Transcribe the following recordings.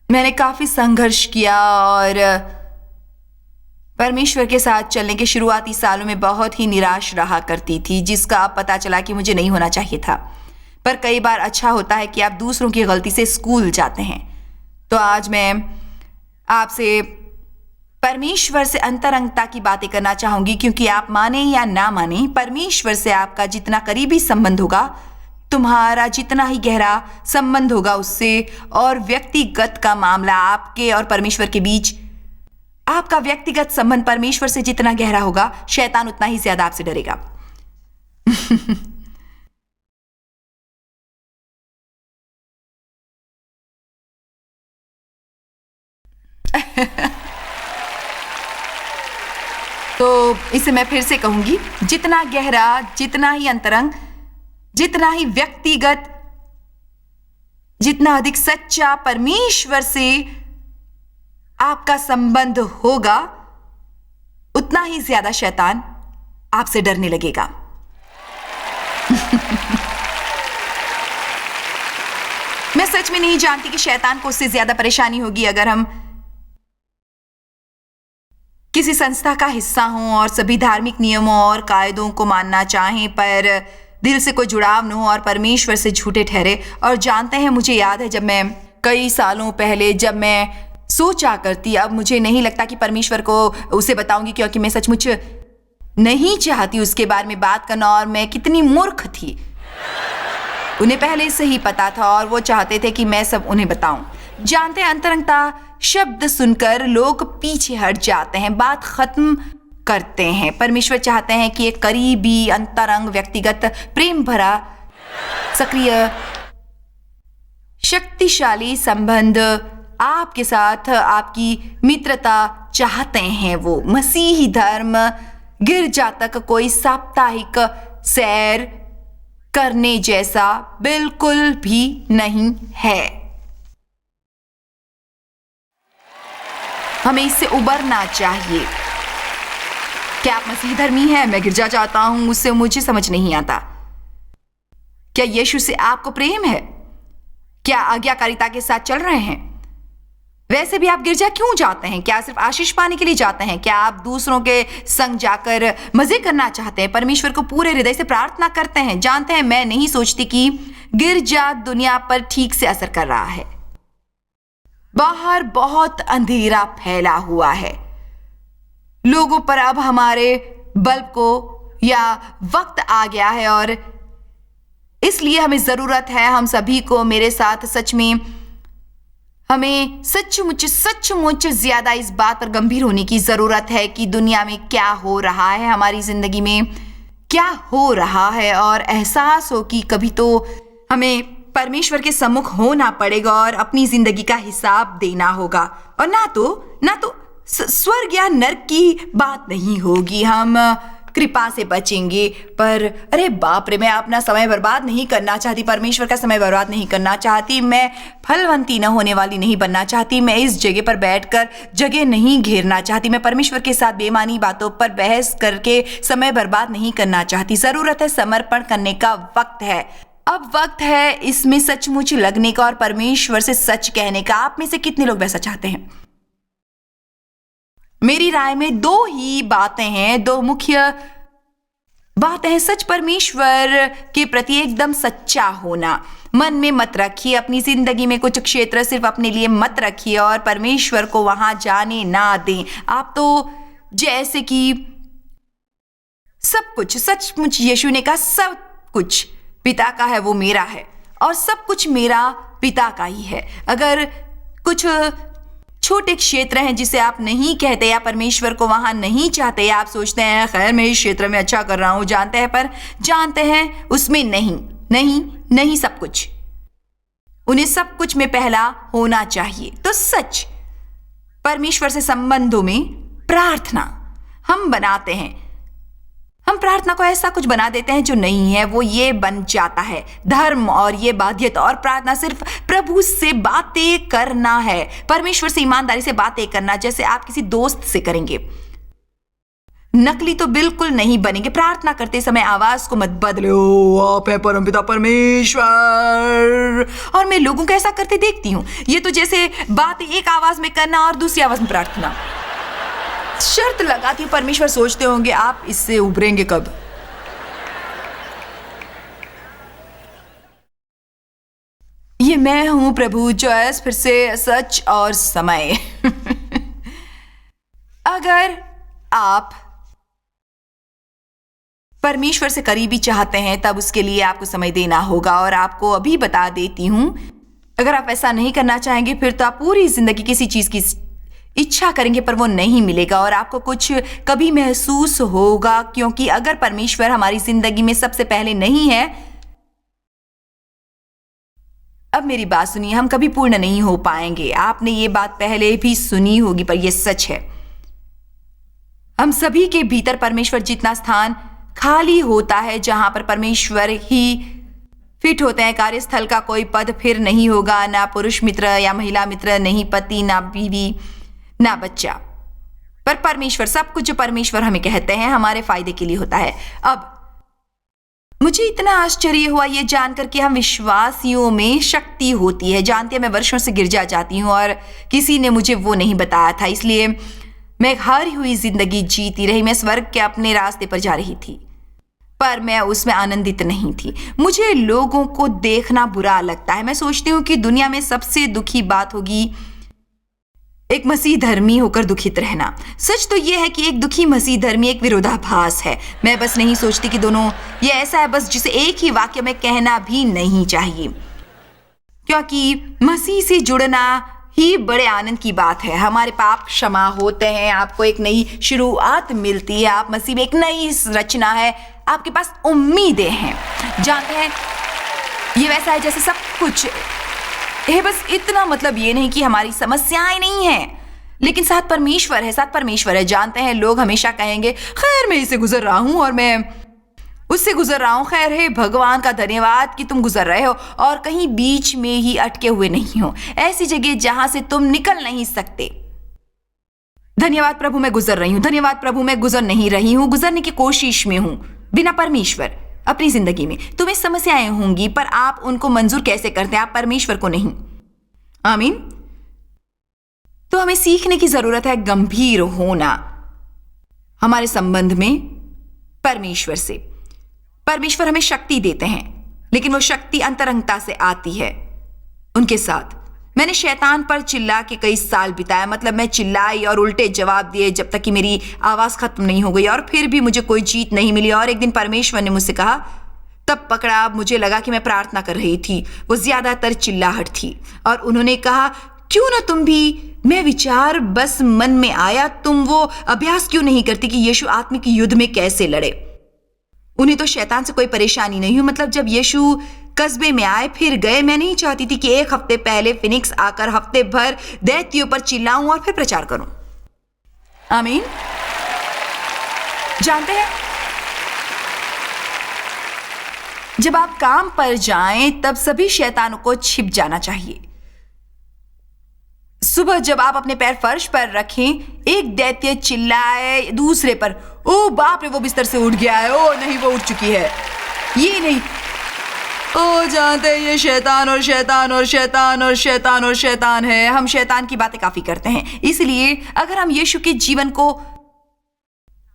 मैंने काफ़ी संघर्ष किया और परमेश्वर के साथ चलने के शुरुआती सालों में बहुत ही निराश रहा करती थी, जिसका अब पता चला कि मुझे नहीं होना चाहिए था। पर कई बार अच्छा होता है कि आप दूसरों की गलती से स्कूल जाते हैं। तो आज मैं आपसे परमेश्वर से अंतरंगता की बातें करना चाहूंगी, क्योंकि आप माने या ना माने, परमेश्वर से आपका जितना करीबी संबंध होगा, तुम्हारा जितना ही गहरा संबंध होगा उससे, और व्यक्तिगत का मामला आपके और परमेश्वर के बीच, आपका व्यक्तिगत संबंध परमेश्वर से जितना गहरा होगा, शैतान उतना ही ज्यादा आपसे डरेगा। तो इसे मैं फिर से कहूंगी, जितना गहरा, जितना ही अंतरंग, जितना ही व्यक्तिगत, जितना अधिक सच्चा परमेश्वर से आपका संबंध होगा, उतना ही ज्यादा शैतान आपसे डरने लगेगा। मैं सच में नहीं जानती कि शैतान को उससे ज्यादा परेशानी होगी अगर हम किसी संस्था का हिस्सा हों और सभी धार्मिक नियमों और कायदों को मानना चाहें, पर दिल से कोई जुड़ाव न हो और परमेश्वर से झूठे ठहरे। और जानते हैं, मुझे याद है जब मैं कई सालों पहले जब मैं सोचा करती, अब मुझे नहीं लगता कि परमेश्वर को उसे बताऊंगी, क्योंकि मैं सचमुच नहीं चाहती उसके बारे में बात करना, और मैं कितनी मूर्ख थी। उन्हें पहले से ही पता था और वो चाहते थे कि मैं सब उन्हें बताऊं। जानते हैं, अंतरंगता शब्द सुनकर लोग पीछे हट जाते हैं, बात खत्म करते हैं। परमेश्वर चाहते हैं कि एक करीबी, अंतरंग, व्यक्तिगत, प्रेम भरा, सक्रिय, शक्तिशाली संबंध आपके साथ, आपकी मित्रता चाहते हैं। वो मसीही धर्म गिरजा तक कोई साप्ताहिक सैर करने जैसा बिल्कुल भी नहीं है। हमें इससे उबरना चाहिए। क्या आप मसीही धर्मी हैं? मैं गिरजा जाता हूं, उससे मुझे समझ नहीं आता। क्या यीशु से आपको प्रेम है? क्या आज्ञाकारिता के साथ चल रहे हैं? वैसे भी आप गिरजा क्यों जाते हैं? क्या सिर्फ आशीष पाने के लिए जाते हैं? क्या आप दूसरों के संग जाकर मजे करना चाहते हैं? परमेश्वर को पूरे हृदय से प्रार्थना करते हैं? जानते हैं, मैं नहीं सोचती कि गिरजा दुनिया पर ठीक से असर कर रहा है। बाहर बहुत अंधेरा फैला हुआ है। लोगों पर अब हमारे बल्ब को या वक्त आ गया है, और इसलिए हमें जरूरत है, हम सभी को, मेरे साथ सच में, हमें सचमुच ज्यादा इस बात पर गंभीर होने की जरूरत है कि दुनिया में क्या हो रहा है, हमारी जिंदगी में क्या हो रहा है, और एहसास हो कि कभी तो हमें परमेश्वर के सम्मुख होना पड़ेगा और अपनी जिंदगी का हिसाब देना होगा। और ना तो स्वर्ग या नर्क की बात नहीं होगी, हम कृपा से बचेंगे। पर अरे बाप रे, मैं अपना समय बर्बाद नहीं करना चाहती, परमेश्वर का समय बर्बाद नहीं करना चाहती, मैं फलवंती न होने वाली नहीं बनना चाहती, मैं इस जगह पर बैठकर जगह नहीं घेरना चाहती, मैं परमेश्वर के साथ बेमानी बातों पर बहस करके समय बर्बाद नहीं करना चाहती। जरूरत है समर्पण करने का, वक्त है, अब वक्त है इसमें सचमुच लगने का और परमेश्वर से सच कहने का। आप में से कितने लोग वैसा चाहते हैं? मेरी राय में दो ही बातें हैं, दो मुख्य बातें हैं। सच, परमेश्वर के प्रति एकदम सच्चा होना। मन में मत रखिए, अपनी जिंदगी में कुछ क्षेत्र सिर्फ अपने लिए मत रखिए और परमेश्वर को वहां जाने ना दें। आप तो जैसे कि सब कुछ, सचमुच यीशु ने कहा, सब कुछ पिता का है, वो मेरा है, और सब कुछ मेरा पिता का ही है। अगर कुछ छोटे क्षेत्र हैं जिसे आप नहीं कहते या परमेश्वर को वहां नहीं चाहते, या आप सोचते हैं खैर मैं इस क्षेत्र में अच्छा कर रहा हूं, जानते हैं उसमें नहीं सब कुछ, उन्हें सब कुछ में पहला होना चाहिए। तो सच, परमेश्वर से संबंधों में प्रार्थना हम बनाते हैं, हम प्रार्थना को ऐसा कुछ बना देते हैं जो नहीं है, वो ये बन जाता है धर्म और ये बाध्यता। और प्रार्थना सिर्फ प्रभु से बातें करना है, परमेश्वर से ईमानदारी से बातें करना, जैसे आप किसी दोस्त से करेंगे, नकली तो बिल्कुल नहीं बनेंगे। प्रार्थना करते समय आवाज को मत बदलो, आप है परमपिता परमेश्वर। और मैं लोगों को ऐसा करते देखती हूँ। ये तो जैसे बात एक आवाज में करना और दूसरी आवाज में प्रार्थना। शर्त लगाती हूँ परमेश्वर सोचते होंगे आप इससे उभरेंगे कब। ये मैं हूं प्रभु जॉयस, फिर से सच और समय। अगर आप परमेश्वर से करीबी चाहते हैं तब उसके लिए आपको समय देना होगा। और आपको अभी बता देती हूं, अगर आप ऐसा नहीं करना चाहेंगे फिर तो आप पूरी जिंदगी किसी चीज की इच्छा करेंगे पर वो नहीं मिलेगा और आपको कुछ कभी महसूस होगा। क्योंकि अगर परमेश्वर हमारी जिंदगी में सबसे पहले नहीं है, अब मेरी बात सुनिए, हम कभी पूर्ण नहीं हो पाएंगे। आपने ये बात पहले भी सुनी होगी पर यह सच है। हम सभी के भीतर परमेश्वर जितना स्थान खाली होता है जहां पर परमेश्वर ही फिट होते हैं। कार्यस्थल का कोई पद फिर नहीं होगा, ना पुरुष मित्र या महिला मित्र, नहीं पति, ना बीवी, ना बच्चा। पर परमेश्वर, सब कुछ जो परमेश्वर हमें कहते हैं हमारे फायदे के लिए होता है। अब मुझे इतना आश्चर्य हुआ ये जानकर कि हम विश्वासियों में शक्ति होती है। जानते हैं, मैं वर्षों से गिरजा जाती हूँ और किसी ने मुझे वो नहीं बताया था, इसलिए मैं हारी हुई जिंदगी जीती रही। मैं स्वर्ग के अपने रास्ते पर जा रही थी पर मैं उसमें आनंदित नहीं थी। मुझे लोगों को देखना बुरा लगता है। मैं सोचती हूँ कि दुनिया में सबसे दुखी बात होगी एक मसीह धर्मी होकर दुखित रहना। सच तो यह है कि एक दुखी मसीह धर्मी एक विरोधाभास है। मैं बस नहीं सोचती कि दोनों ये ऐसा है बस जिसे एक ही वाक्य में कहना भी नहीं चाहिए, क्योंकि मसीह से जुड़ना ही बड़े आनंद की बात है। हमारे पाप क्षमा होते हैं, आपको एक नई शुरुआत मिलती है, आप मसीह में एक नई रचना है, आपके पास उम्मीदें हैं। जानते हैं, ये वैसा है जैसे सब कुछ है, बस इतना मतलब ये नहीं कि हमारी समस्याएं नहीं हैं, लेकिन साथ परमेश्वर है, साथ परमेश्वर है। जानते हैं, लोग हमेशा कहेंगे खैर मैं इससे गुजर रहा हूं और मैं उससे गुजर रहा हूं, खैर है भगवान का धन्यवाद कि तुम गुजर रहे हो और कहीं बीच में ही अटके हुए नहीं हो, ऐसी जगह जहां से तुम निकल नहीं सकते। धन्यवाद प्रभु मैं गुजर रही हूं, धन्यवाद प्रभु मैं गुजर नहीं रही हूं, गुजरने की कोशिश में हूं। बिना परमेश्वर अपनी जिंदगी में तुम्हें समस्याएं होंगी पर आप उनको मंजूर कैसे करते हैं? आप परमेश्वर को नहीं। आमीन। तो हमें सीखने की जरूरत है गंभीर होना हमारे संबंध में परमेश्वर से। परमेश्वर हमें शक्ति देते हैं, लेकिन वो शक्ति अंतरंगता से आती है उनके साथ। मैंने शैतान पर चिल्ला के कई साल बिताया, मतलब मैं चिल्लाई और उल्टे जवाब दिए जब तक कि मेरी आवाज खत्म नहीं हो गई और फिर भी मुझे कोई जीत नहीं मिली। और एक दिन परमेश्वर ने मुझसे कहा, तब पकड़ा, मुझे लगा कि मैं प्रार्थना कर रही थी, वो ज्यादातर चिल्लाहट थी। और उन्होंने कहा, क्यों ना तुम भी, मैं विचार बस मन में आया, तुम वो अभ्यास क्यों नहीं करती कि यीशु आत्मिक युद्ध में कैसे लड़े। उन्हें तो शैतान से कोई परेशानी नहीं हुई, मतलब जब यीशु कस्बे में आए फिर गए। मैं नहीं चाहती थी कि एक हफ्ते पहले फिनिक्स आकर हफ्ते भर दैत्यों पर चिल्लाऊं और फिर प्रचार करूं। आमीन। जानते हैं, जब आप काम पर जाएं तब सभी शैतानों को छिप जाना चाहिए। सुबह जब आप अपने पैर फर्श पर रखें, एक दैत्य चिल्लाए दूसरे पर, ओ बाप रे वो बिस्तर से उठ गया है, ओ नहीं वो उठ चुकी है, ये नहीं, ओ जानते हैं ये शैतान और शैतान और शैतान और शैतान और शैतान है। हम शैतान की बातें काफी करते हैं। इसलिए अगर हम यीशु के जीवन को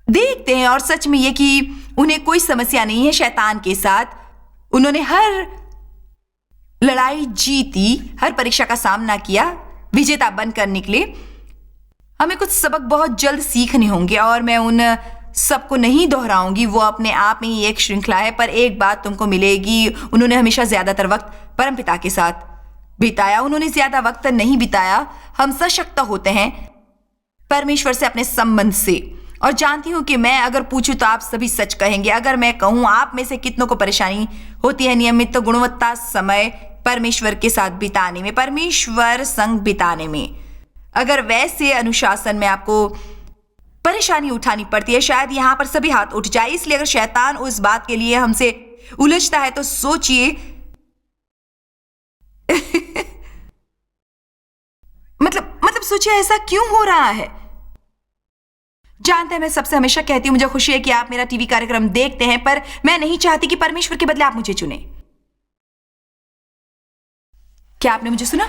देखते हैं और सच में ये कि उन्हें कोई समस्या नहीं है शैतान के साथ, उन्होंने हर लड़ाई जीती, हर परीक्षा का सामना किया, विजेता बनकर निकले। हमें कुछ सबक बहुत जल्द सीखने होंगे और मैं उन सबको नहीं दोहराऊंगी, वो अपने आप में ही एक श्रृंखला है। पर एक बात तुमको मिलेगी, उन्होंने हमेशा ज्यादातर वक्त परमपिता के साथ बिताया, उन्होंने ज्यादा वक्त नहीं बिताया। हम सशक्त होते हैं परमेश्वर से अपने संबंध से। और जानती हूं कि मैं अगर पूछूं तो आप सभी सच कहेंगे। अगर मैं कहूं आप में से कितनों को परेशानी होती है नियमित गुणवत्ता समय परमेश्वर के साथ बिताने में, परमेश्वर संग बिताने में, अगर वैसे अनुशासन में आपको परेशानी उठानी पड़ती है, शायद यहां पर सभी हाथ उठ जाए। इसलिए अगर शैतान उस बात के लिए हमसे उलझता है तो सोचिए मतलब सोचिए ऐसा क्यों हो रहा है। जानते हैं, मैं सबसे हमेशा कहती हूँ मुझे खुशी है कि आप मेरा टीवी कार्यक्रम देखते हैं, पर मैं नहीं चाहती कि परमेश्वर के बदले आप मुझे चुने। क्या आपने मुझे सुना?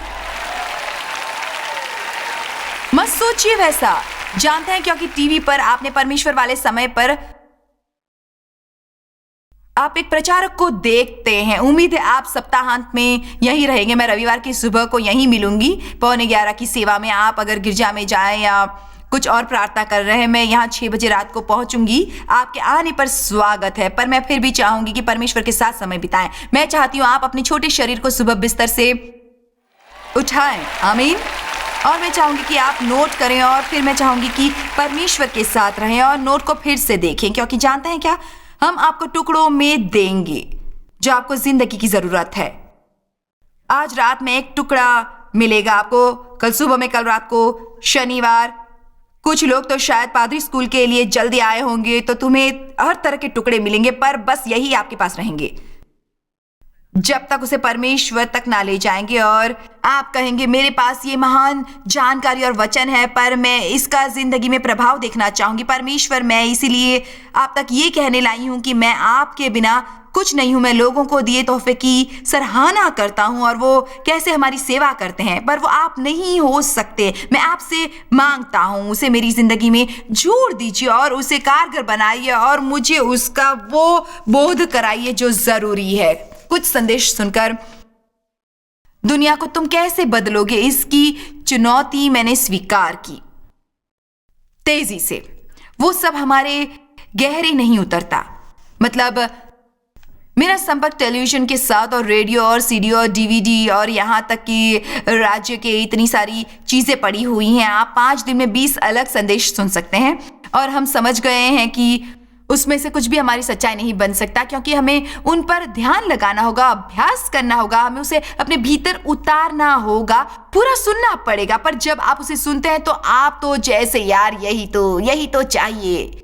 मत सोचिए वैसा। जानते हैं, क्योंकि टीवी पर आपने परमेश्वर वाले समय पर आप एक प्रचारक को देखते हैं। उम्मीद है आप सप्ताहांत में यहीं रहेंगे। मैं रविवार की सुबह को यहीं मिलूंगी 11:15 की सेवा में। आप अगर गिरजा में जाएं या कुछ और प्रार्थना कर रहे हैं, मैं यहाँ 6 बजे रात को पहुंचूंगी। आपके आने पर स्वागत है, पर मैं फिर भी चाहूंगी कि परमेश्वर के साथ समय बिताएं। मैं चाहती हूँ आप अपने छोटे शरीर को सुबह बिस्तर से उठाएं। आमीन। और मैं चाहूंगी कि आप नोट करें, और फिर मैं चाहूंगी कि परमेश्वर के साथ रहें और नोट को फिर से देखें, क्योंकि जानते हैं क्या, हम आपको टुकड़ों में देंगे जो आपको जिंदगी की जरूरत है। आज रात में एक टुकड़ा मिलेगा आपको, कल सुबह में, कल रात को, शनिवार। कुछ लोग तो शायद पादरी स्कूल के लिए जल्दी आए होंगे, तो तुम्हें हर तरह के टुकड़े मिलेंगे, पर बस यही आपके पास रहेंगे जब तक उसे परमेश्वर तक ना ले जाएंगे। और आप कहेंगे मेरे पास ये महान जानकारी और वचन है, पर मैं इसका जिंदगी में प्रभाव देखना चाहूंगी। परमेश्वर, मैं इसीलिए आप तक ये कहने लाई हूं कि मैं आपके बिना कुछ नहीं हूं। मैं लोगों को दिए तोहफे की सराहना करता हूं और वो कैसे हमारी सेवा करते हैं, पर वो आप नहीं हो सकते। मैं आपसे मांगता हूं, उसे मेरी जिंदगी में जोड़ दीजिए और उसे कारगर बनाइए और मुझे उसका वो बोध कराइए जो जरूरी है। कुछ संदेश सुनकर दुनिया को तुम कैसे बदलोगे, इसकी चुनौती मैंने स्वीकार की तेजी से। वो सब हमारे गहरे नहीं उतरता। मतलब मेरा संपर्क टेलीविजन के साथ और रेडियो और सीडी और डीवीडी और यहाँ तक कि राज्य के इतनी सारी चीजें पड़ी हुई हैं। आप 5 दिन में 20 अलग संदेश सुन सकते हैं, और हम समझ गए हैं कि उसमें से कुछ भी हमारी सच्चाई नहीं बन सकता, क्योंकि हमें उन पर ध्यान लगाना होगा, अभ्यास करना होगा, हमें उसे अपने भीतर उतारना होगा, पूरा सुनना पड़ेगा। पर जब आप उसे सुनते हैं तो आप तो जैसे यार यही तो चाहिए,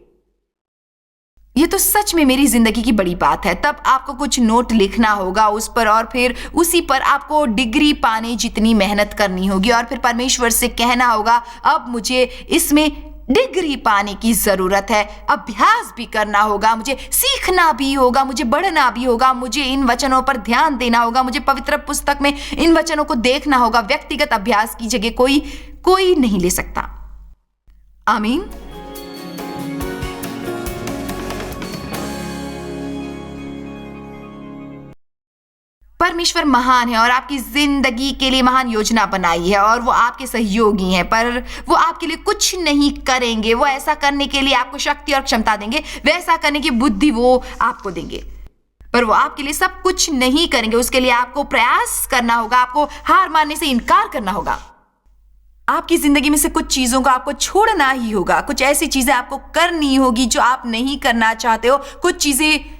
ये तो सच में मेरी जिंदगी की बड़ी बात है। तब आपको कुछ नोट लिखना होगा उस पर, और फिर उसी पर आपको डिग्री पाने जितनी मेहनत करनी होगी, और फिर परमेश्वर से कहना होगा अब मुझे इसमें डिग्री पाने की जरूरत है। अभ्यास भी करना होगा, मुझे सीखना भी होगा, मुझे बढ़ना भी होगा, मुझे इन वचनों पर ध्यान देना होगा, मुझे पवित्र पुस्तक में इन वचनों को देखना होगा। व्यक्तिगत अभ्यास की जगह कोई नहीं ले सकता। आमीन। परमेश्वर महान है और आपकी जिंदगी के लिए महान योजना बनाई है, और वो आपके सहयोगी हैं, पर वो आपके लिए कुछ नहीं करेंगे। वो ऐसा करने के लिए आपको शक्ति और क्षमता देंगे, वैसा करने की बुद्धि वो आपको देंगे, पर वो आपके लिए सब कुछ नहीं करेंगे। उसके लिए आपको प्रयास करना होगा, आपको हार मानने से इनकार करना होगा। आपकी जिंदगी में से कुछ चीजों को आपको छोड़ना ही होगा, कुछ ऐसी चीजें आपको करनी होगी जो आप नहीं करना चाहते हो, कुछ चीजें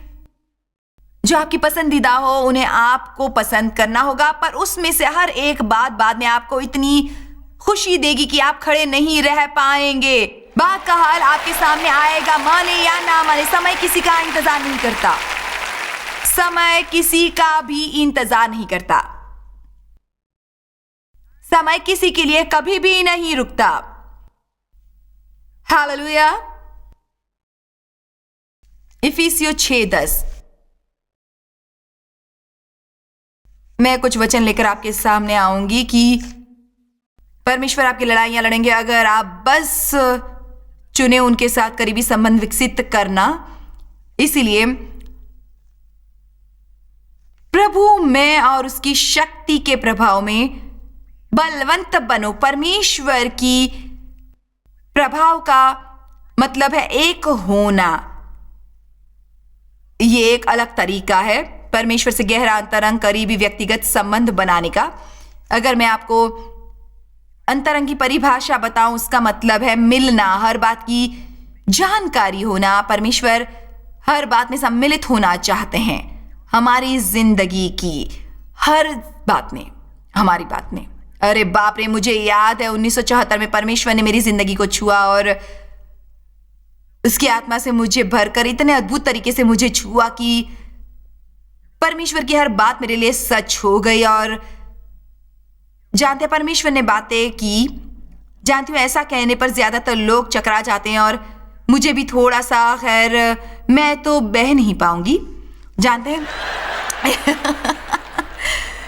जो आपकी पसंदीदा हो उन्हें आपको पसंद करना होगा, पर उसमें से हर एक बात बाद में आपको इतनी खुशी देगी कि आप खड़े नहीं रह पाएंगे। बात का हाल आपके सामने आएगा, माने या ना माने। समय किसी का इंतजार नहीं करता, समय किसी का भी इंतजार नहीं करता, समय किसी के लिए कभी भी नहीं रुकता। हालेलुया। इफिसियों 6:10। मैं कुछ वचन लेकर आपके सामने आऊंगी कि परमेश्वर आपकी लड़ाइयां लड़ेंगे अगर आप बस चुने उनके साथ करीबी संबंध विकसित करना। इसीलिए प्रभु में और उसकी शक्ति के प्रभाव में बलवंत बनो। परमेश्वर की प्रभाव का मतलब है एक होना। ये एक अलग तरीका है परमेश्वर से गहरा अंतरंग करीबी व्यक्तिगत संबंध बनाने का। अगर मैं आपको अंतरंग की परिभाषा बताऊं, उसका मतलब है मिलना, हर बात की जानकारी होना। परमेश्वर हर बात में सम्मिलित होना चाहते हैं, हमारी जिंदगी की हर बात में, हमारी बात में। अरे बाप रे, मुझे याद है 1974 में परमेश्वर ने मेरी जिंदगी को छुआ और उसकी आत्मा से मुझे भरकर इतने अद्भुत तरीके से मुझे छुआ कि परमेश्वर की हर बात मेरे लिए सच हो गई। और जानते हैं परमेश्वर ने बातें की, जानती हूं ऐसा कहने पर ज्यादातर लोग चकरा जाते हैं और मुझे भी थोड़ा सा, खैर मैं तो बह नहीं पाऊंगी, जानते हैं।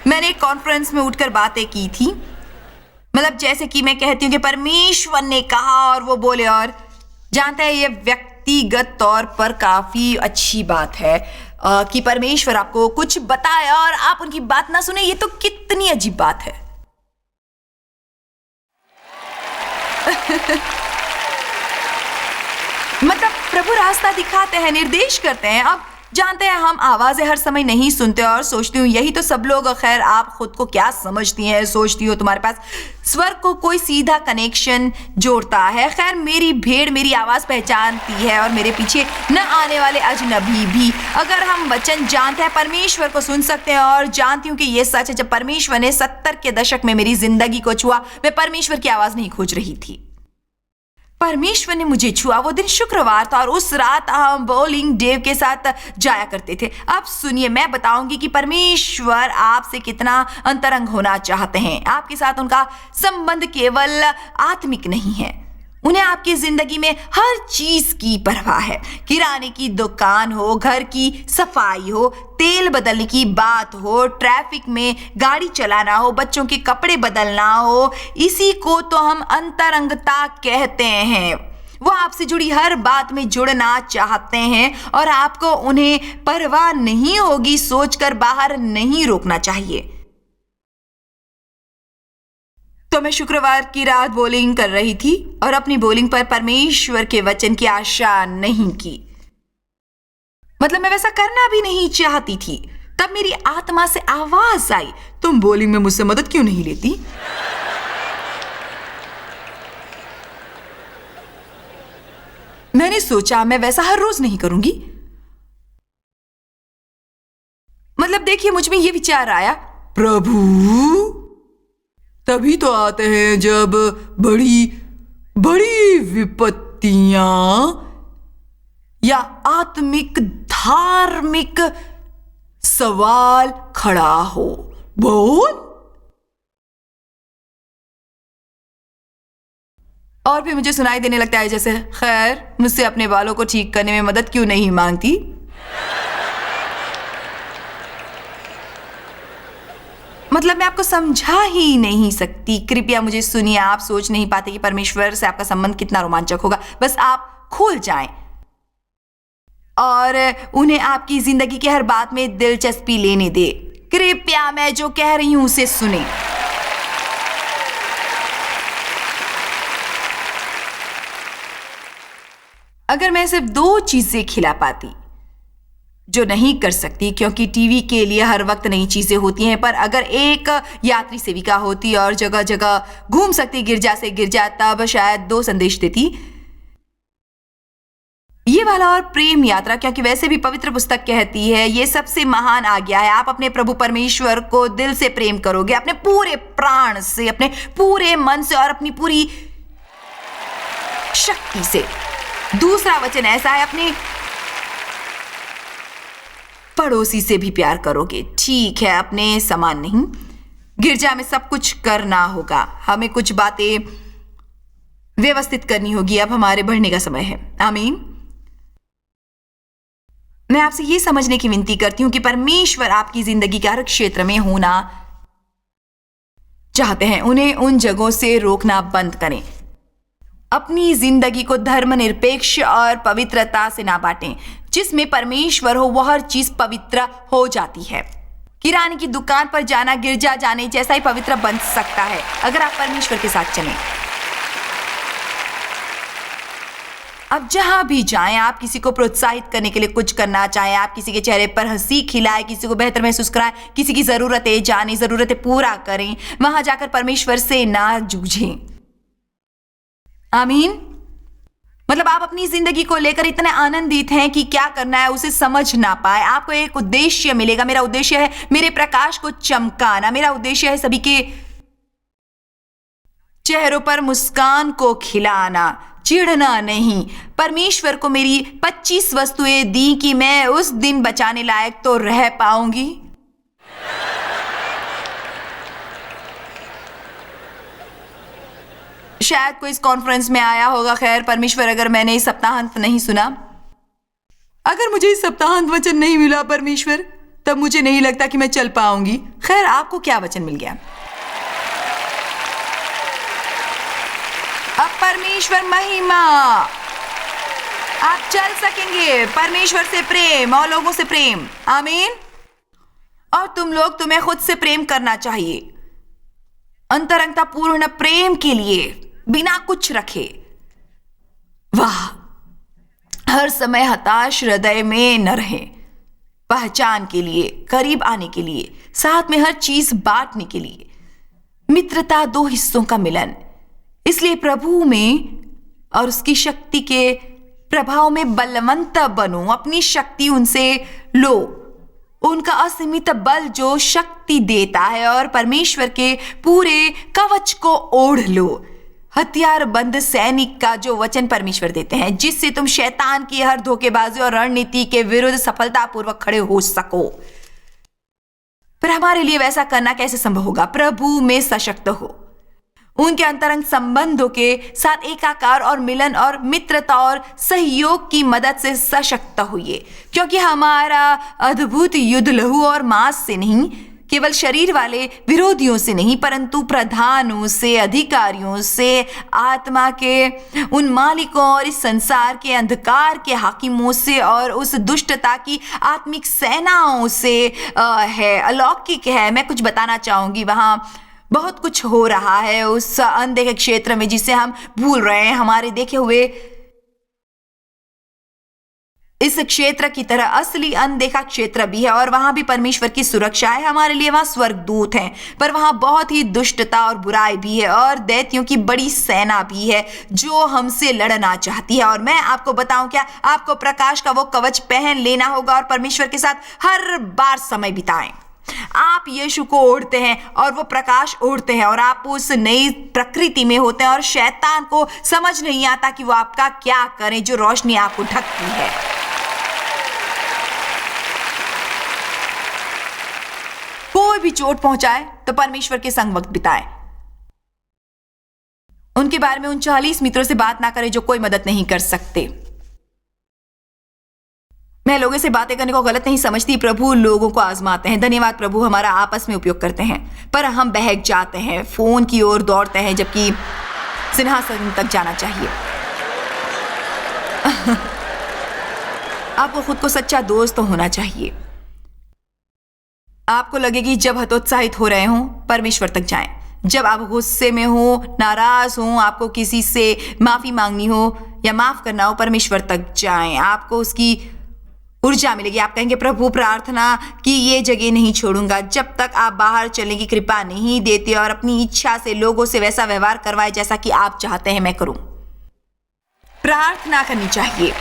मैंने एक कॉन्फ्रेंस में उठकर बातें की थी, मतलब जैसे कि मैं कहती हूँ कि परमेश्वर ने कहा और वो बोले, और जानते हैं ये व्यक्तिगत तौर पर काफी अच्छी बात है कि परमेश्वर आपको कुछ बताए और आप उनकी बात ना सुने। ये तो कितनी अजीब बात है। मतलब प्रभु रास्ता दिखाते हैं, निर्देश करते हैं। अब जानते हैं हम आवाजें हर समय नहीं सुनते, और सोचती हूँ यही तो सब लोग, खैर आप खुद को क्या समझती हैं, सोचती हो तुम्हारे पास स्वर को कोई सीधा कनेक्शन जोड़ता है। खैर मेरी भेड़ मेरी आवाज पहचानती है और मेरे पीछे न आने वाले अजनबी भी। अगर हम वचन जानते हैं परमेश्वर को सुन सकते हैं, और जानती हूँ कि ये सच है। जब परमेश्वर ने 70 के दशक में मेरी जिंदगी को छुआ, मैं परमेश्वर की आवाज नहीं खोज रही थी, परमेश्वर ने मुझे छुआ। वो दिन शुक्रवार था और उस रात हम बॉलिंग डेव के साथ जाया करते थे। अब सुनिए, मैं बताऊंगी कि परमेश्वर आपसे कितना अंतरंग होना चाहते हैं। आपके साथ उनका संबंध केवल आत्मिक नहीं है, उन्हें आपकी जिंदगी में हर चीज की परवाह है। किराने की दुकान हो, घर की सफाई हो, तेल बदलने की बात हो, ट्रैफिक में गाड़ी चलाना हो, बच्चों के कपड़े बदलना हो, इसी को तो हम अंतरंगता कहते हैं। वो आपसे जुड़ी हर बात में जुड़ना चाहते हैं और आपको उन्हें परवाह नहीं होगी सोचकर बाहर नहीं रोकना चाहिए। तो मैं शुक्रवार की रात बॉलिंग कर रही थी और अपनी बॉलिंग पर परमेश्वर के वचन की आशा नहीं की, मतलब मैं वैसा करना भी नहीं चाहती थी। तब मेरी आत्मा से आवाज आई, तुम बॉलिंग में मुझसे मदद क्यों नहीं लेती? मैंने सोचा मैं वैसा हर रोज नहीं करूंगी। मतलब देखिए, मुझ में यह विचार आया, प्रभु तभी तो आते हैं जब बड़ी बड़ी विपत्तियां या आत्मिक धार्मिक सवाल खड़ा हो। बोल। और फिर मुझे सुनाई देने लगता है जैसे, खैर मुझसे अपने बालों को ठीक करने में मदद क्यों नहीं मांगती? मतलब मैं आपको समझा ही नहीं सकती। कृपया मुझे सुनिए। आप सोच नहीं पाते कि परमेश्वर से आपका संबंध कितना रोमांचक होगा। बस आप खुल जाएं और उन्हें आपकी जिंदगी की हर बात में दिलचस्पी लेने दे। कृपया मैं जो कह रही हूं उसे सुने। अगर मैं सिर्फ 2 चीजें खिला पाती, जो नहीं कर सकती क्योंकि टीवी के लिए हर वक्त नई चीजें होती हैं, पर अगर एक यात्री सेविका होती और जगह जगह घूम सकती गिरजा से गिरजा, तब शायद 2 संदेश देती। ये वाला और प्रेम यात्रा, क्योंकि वैसे भी पवित्र पुस्तक कहती है ये सबसे महान आज्ञा है, आप अपने प्रभु परमेश्वर को दिल से प्रेम करोगे, अपने पूरे प्राण से, अपने पूरे मन से और अपनी पूरी शक्ति से। दूसरा वचन ऐसा है, अपने पड़ोसी से भी प्यार करोगे। ठीक है, अपने समान नहीं। गिरजा में सब कुछ करना होगा, हमें कुछ बातें व्यवस्थित करनी होगी। अब हमारे बढ़ने का समय है। आमीन। मैं आपसे यह समझने की विनती करती हूं कि परमेश्वर आपकी जिंदगी के हर क्षेत्र में होना चाहते हैं। उन्हें उन जगहों से रोकना बंद करें। अपनी जिंदगी को धर्मनिरपेक्ष और पवित्रता से ना बांटें। जिसमें परमेश्वर हो वह हर चीज पवित्र हो जाती है। किराने की दुकान पर जाना गिरजा जाने जैसा ही पवित्र बन सकता है अगर आप परमेश्वर के साथ चलें। अब जहां भी जाएं, आप किसी को प्रोत्साहित करने के लिए कुछ करना चाहें, आप किसी के चेहरे पर हंसी खिलाएं, किसी को बेहतर महसूस कराएं, किसी की जरूरतें जाने, जरूरतें पूरा करें, वहां जाकर परमेश्वर से ना जूझें। आमीन। मतलब आप अपनी जिंदगी को लेकर इतने आनंदित हैं कि क्या करना है उसे समझ ना पाए। आपको एक उद्देश्य मिलेगा। मेरा उद्देश्य है मेरे प्रकाश को चमकाना। मेरा उद्देश्य है सभी के चेहरों पर मुस्कान को खिलाना, चिढ़ना नहीं। परमेश्वर को मेरी 25 वस्तुएं दी कि मैं उस दिन बचाने लायक तो रह पाऊंगी। शायद कोई इस कॉन्फ्रेंस में आया होगा। खैर परमेश्वर, अगर मैंने इस सप्ताहांत नहीं सुना, अगर मुझे इस सप्ताहांत वचन नहीं मिला परमेश्वर, तब मुझे नहीं लगता कि मैं चल पाऊंगी। खैर, आपको क्या वचन मिल गया? अब परमेश्वर महिमा, आप चल सकेंगे। परमेश्वर से प्रेम और लोगों से प्रेम। आमीन। और तुम लोग, तुम्हें खुद से प्रेम करना चाहिए, अंतरंगता पूर्ण प्रेम के लिए, बिना कुछ रखे। वाह, हर समय हताश हृदय में न रहे, पहचान के लिए, करीब आने के लिए, साथ में हर चीज बांटने के लिए। मित्रता दो हिस्सों का मिलन। इसलिए प्रभु में और उसकी शक्ति के प्रभाव में बलवंत बनो। अपनी शक्ति उनसे लो, उनका असीमित बल जो शक्ति देता है, और परमेश्वर के पूरे कवच को ओढ़ लो। हथियार बंद सैनिक का जो वचन परमेश्वर देते हैं, जिससे तुम शैतान की हर धोखेबाजी और रणनीति के विरुद्ध सफलतापूर्वक खड़े हो सको। पर हमारे लिए वैसा करना कैसे संभव होगा? प्रभु में सशक्त हो, उनके अंतरंग संबंधों के साथ एकाकार और मिलन और मित्रता और सहयोग की मदद से सशक्त होइए, क्योंकि हमारा अद्भुत युद्ध लहू और मांस से नहीं, केवल शरीर वाले विरोधियों से नहीं, परंतु प्रधानों से, अधिकारियों से, आत्मा के उन मालिकों और इस संसार के अंधकार के हाकिमों से और उस दुष्टता की आत्मिक सेनाओं से है। अलौकिक है। मैं कुछ बताना चाहूंगी, वहां बहुत कुछ हो रहा है उस अनदेखे क्षेत्र में जिसे हम भूल रहे हैं। हमारे देखे हुए इस क्षेत्र की तरह असली अनदेखा क्षेत्र भी है, और वहां भी परमेश्वर की सुरक्षा है हमारे लिए। वहां स्वर्गदूत हैं, पर वहां बहुत ही दुष्टता और बुराई भी है, और दैत्यों की बड़ी सेना भी है जो हमसे लड़ना चाहती है। और मैं आपको बताऊं क्या, आपको प्रकाश का वो कवच पहन लेना होगा और परमेश्वर के साथ हर बार समय बिताएं। आप यीशु को ओढ़ते हैं और वो प्रकाश ओढ़ते हैं, और आप उस नई प्रकृति में होते हैं, और शैतान को समझ नहीं आता कि वो आपका क्या करे, जो रोशनी आपको ढकती है। कोई भी चोट पहुंचाए तो परमेश्वर के संग वक्त बिताएं। उनके बारे में उन 40 मित्रों से बात ना करें जो कोई मदद नहीं कर सकते। मैं लोगों से बातें करने को गलत नहीं समझती। प्रभु लोगों को आजमाते हैं। धन्यवाद प्रभु, हमारा आपस में उपयोग करते हैं, पर हम बहक जाते हैं, फोन की ओर दौड़ते हैं, जबकि सिंहासन तक जाना चाहिए। आपको खुद को सच्चा दोस्त होना चाहिए। आपको लगेगी जब हतोत्साहित हो रहे हों, परमेश्वर तक जाएं। जब आप गुस्से में हो, नाराज हो, आपको किसी से माफी मांगनी हो या माफ करना हो, परमेश्वर तक जाएं। आपको उसकी ऊर्जा मिलेगी। आप कहेंगे, प्रभु प्रार्थना कि ये जगह नहीं छोड़ूंगा जब तक आप बाहर चलने की कृपा नहीं देते और अपनी इच्छा से लोगों से वैसा व्यवहार करवाए जैसा कि आप चाहते हैं मैं करूं। प्रार्थना करनी चाहिए।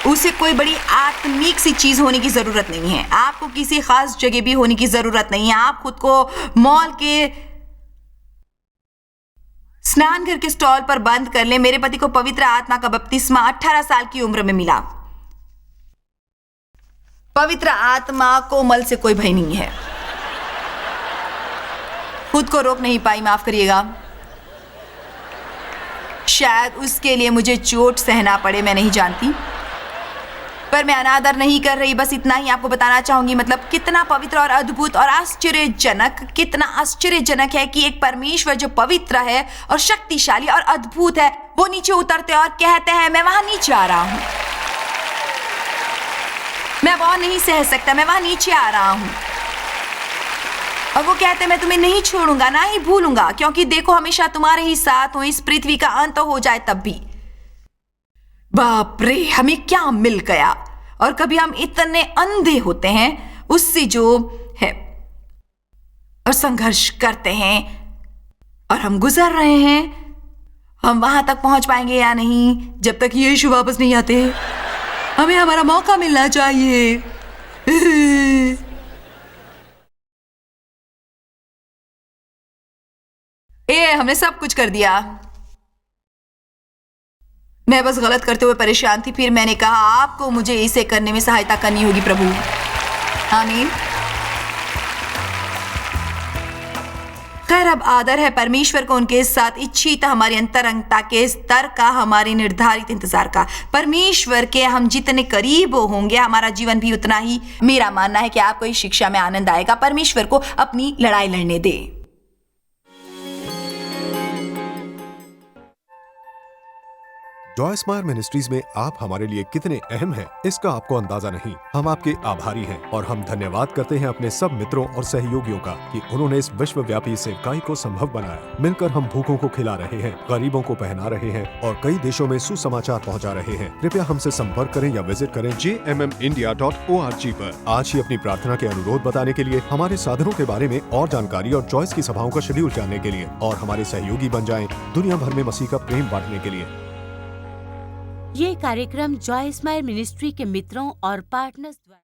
उसे कोई बड़ी आत्मिक सी चीज होने की जरूरत नहीं है। आपको किसी खास जगह भी होने की जरूरत नहीं है। आप खुद को मॉल के स्नान घर के स्टॉल पर बंद कर ले। मेरे पति को पवित्र आत्मा का बपतिस्मा 18 साल की उम्र में मिला। पवित्र आत्मा को मल से कोई भय नहीं है। खुद को रोक नहीं पाई, माफ करिएगा। शायद उसके लिए मुझे चोट सहना पड़े, मैं नहीं जानती, पर मैं अनादर नहीं कर रही। बस इतना ही आपको बताना चाहूंगी। मतलब कितना पवित्र और अद्भुत और आश्चर्यजनक, कितना आश्चर्यजनक है कि एक परमेश्वर जो पवित्र है और शक्तिशाली और अद्भुत है, वो नीचे उतरते और कहते हैं मैं वहां नीचे आ रहा हूं, मैं वहां नहीं सह सकता, मैं वहां नीचे आ रहा हूं। और वो कहते हैं मैं तुम्हें नहीं छोड़ूंगा, ना ही भूलूंगा, क्योंकि देखो हमेशा तुम्हारे ही साथ हूं, इस पृथ्वी का अंत हो जाए तब भी। बाप रे, हमें क्या मिल गया। और कभी हम इतने अंधे होते हैं उससे जो है, और संघर्ष करते हैं, और हम गुजर रहे हैं। हम वहां तक पहुंच पाएंगे या नहीं जब तक यीशु वापस नहीं आते। हमें हमारा मौका मिलना चाहिए। हमने सब कुछ कर दिया। मैं बस गलत करते हुए परेशान थी। फिर मैंने कहा आपको मुझे इसे करने में सहायता करनी होगी प्रभु। आमीन। खैर, अब आदर है परमेश्वर को उनके साथ इच्छित हमारी अंतरंगता के स्तर का, हमारे निर्धारित इंतजार का। परमेश्वर के हम जितने करीब होंगे हमारा जीवन भी उतना ही। मेरा मानना है कि आपको इस शिक्षा में आनंद आएगा। परमेश्वर को अपनी लड़ाई लड़ने दे। जॉय स्माइल मिनिस्ट्रीज में आप हमारे लिए कितने अहम हैं, इसका आपको अंदाजा नहीं। हम आपके आभारी हैं और हम धन्यवाद करते हैं अपने सब मित्रों और सहयोगियों का कि उन्होंने इस विश्वव्यापी सेवकाई को संभव बनाया। मिलकर हम भूखों को खिला रहे हैं, गरीबों को पहना रहे हैं और कई देशों में सुसमाचार पहुंचा रहे हैं। कृपया हमसे संपर्क करें या विजिट करें jmmindia.org पर। आज ही अपनी प्रार्थना के अनुरोध बताने के लिए, हमारे साधनों के बारे में और जानकारी और जॉयस की सभाओं का शेड्यूल जानने के लिए और हमारे सहयोगी बन जाएं दुनिया भर में मसीह का प्रेम बांटने के लिए। ये कार्यक्रम जॉय स्माइल मिनिस्ट्री के मित्रों और पार्टनर्स द्वारा